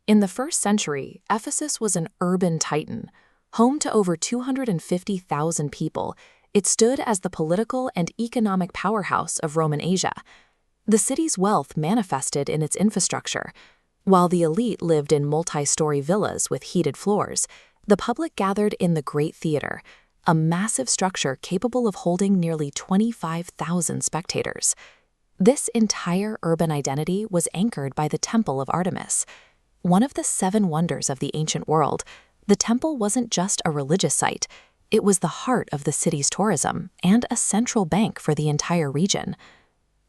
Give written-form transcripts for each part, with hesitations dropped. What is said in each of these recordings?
In the first century, Ephesus was an urban titan. Home to over 250,000 people, it stood as the political and economic powerhouse of Roman Asia. The city's wealth manifested in its infrastructure. While the elite lived in multi-story villas with heated floors, the public gathered in the Great Theater, a massive structure capable of holding nearly 25,000 spectators. This entire urban identity was anchored by the Temple of Artemis. One of the 7 wonders of the ancient world, the temple wasn't just a religious site, it was the heart of the city's tourism and a central bank for the entire region.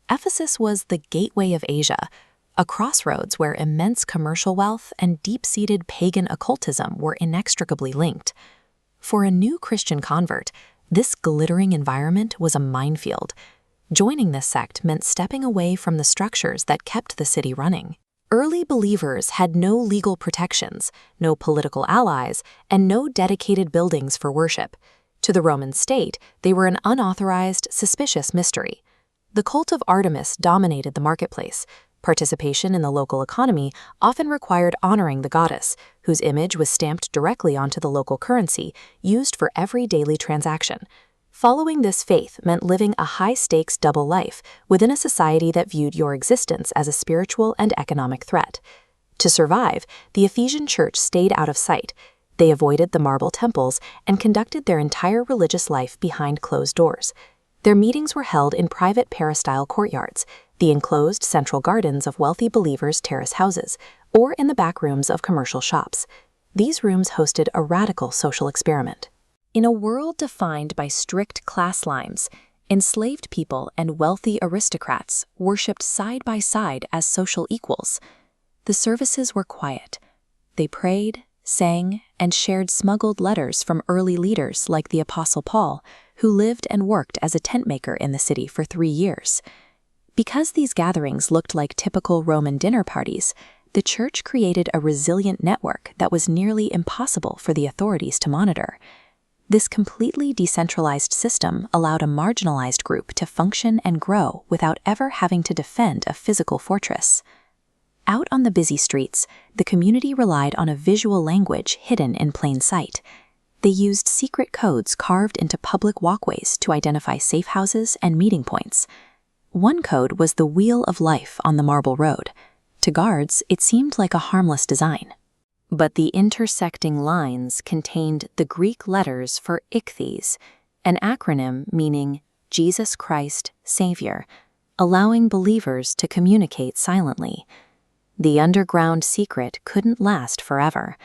Ephesus was the gateway of Asia, a crossroads where immense commercial wealth and deep-seated pagan occultism were inextricably linked. For a new Christian convert, this glittering environment was a minefield. Joining this sect meant stepping away from the structures that kept the city running. Early believers had no legal protections, no political allies, and no dedicated buildings for worship. To the Roman state, they were an unauthorized, suspicious mystery. The cult of Artemis dominated the marketplace. Participation in the local economy often required honoring the goddess, whose image was stamped directly onto the local currency, used for every daily transaction. Following this faith meant living a high-stakes double life within a society that viewed your existence as a spiritual and economic threat. To survive, the Ephesian church stayed out of sight. They avoided the marble temples and conducted their entire religious life behind closed doors. Their meetings were held in private peristyle courtyards, the enclosed central gardens of wealthy believers' terrace houses, or in the back rooms of commercial shops. These rooms hosted a radical social experiment. In a world defined by strict class lines, enslaved people and wealthy aristocrats worshipped side by side as social equals. The services were quiet. They prayed, sang, and shared smuggled letters from early leaders like the Apostle Paul, who lived and worked as a tent maker in the city for 3 years. Because these gatherings looked like typical Roman dinner parties, the church created a resilient network that was nearly impossible for the authorities to monitor. This completely decentralized system allowed a marginalized group to function and grow without ever having to defend a physical fortress. Out on the busy streets, the community relied on a visual language hidden in plain sight. They used secret codes carved into public walkways to identify safe houses and meeting points. One code was the Wheel of Life on the marble road. To guards, it seemed like a harmless design. But the intersecting lines contained the Greek letters for ichthyes, an acronym meaning Jesus Christ, Savior, allowing believers to communicate silently. The underground secret couldn't last forever.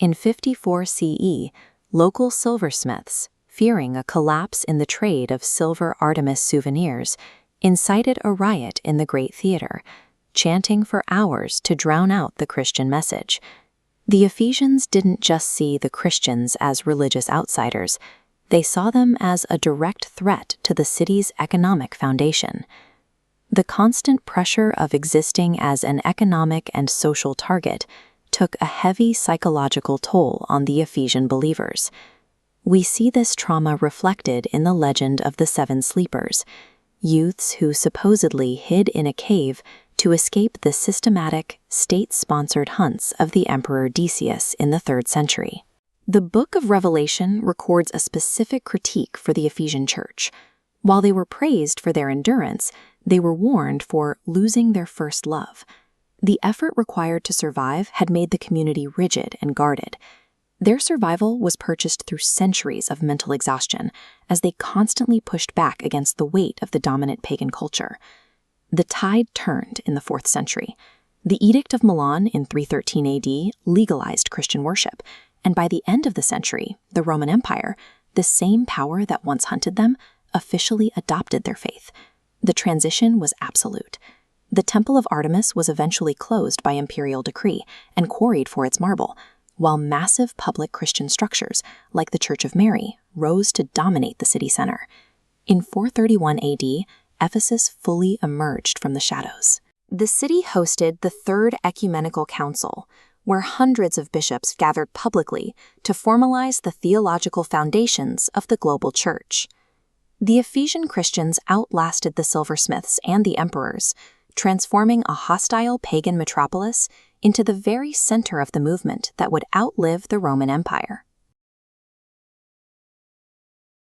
In 54 CE, local silversmiths, fearing a collapse in the trade of silver Artemis souvenirs, incited a riot in the Great Theater, chanting for hours to drown out the Christian message. The Ephesians didn't just see the Christians as religious outsiders, they saw them as a direct threat to the city's economic foundation. The constant pressure of existing as an economic and social target took a heavy psychological toll on the Ephesian believers. We see this trauma reflected in the legend of the 7 sleepers, youths who supposedly hid in a cave to escape the systematic, state-sponsored hunts of the Emperor Decius in the 3rd century. The Book of Revelation records a specific critique for the Ephesian church. While they were praised for their endurance, they were warned for losing their first love. The effort required to survive had made the community rigid and guarded. Their survival was purchased through centuries of mental exhaustion, as they constantly pushed back against the weight of the dominant pagan culture. The tide turned in the 4th century. The Edict of Milan in 313 AD legalized Christian worship, and by the end of the century, the Roman Empire, the same power that once hunted them, officially adopted their faith. The transition was absolute. The Temple of Artemis was eventually closed by imperial decree and quarried for its marble, while massive public Christian structures, like the Church of Mary, rose to dominate the city center. In 431 AD, Ephesus fully emerged from the shadows. The city hosted the Third Ecumenical Council, where hundreds of bishops gathered publicly to formalize the theological foundations of the global church. The Ephesian Christians outlasted the silversmiths and the emperors, transforming a hostile pagan metropolis into the very center of the movement that would outlive the Roman Empire.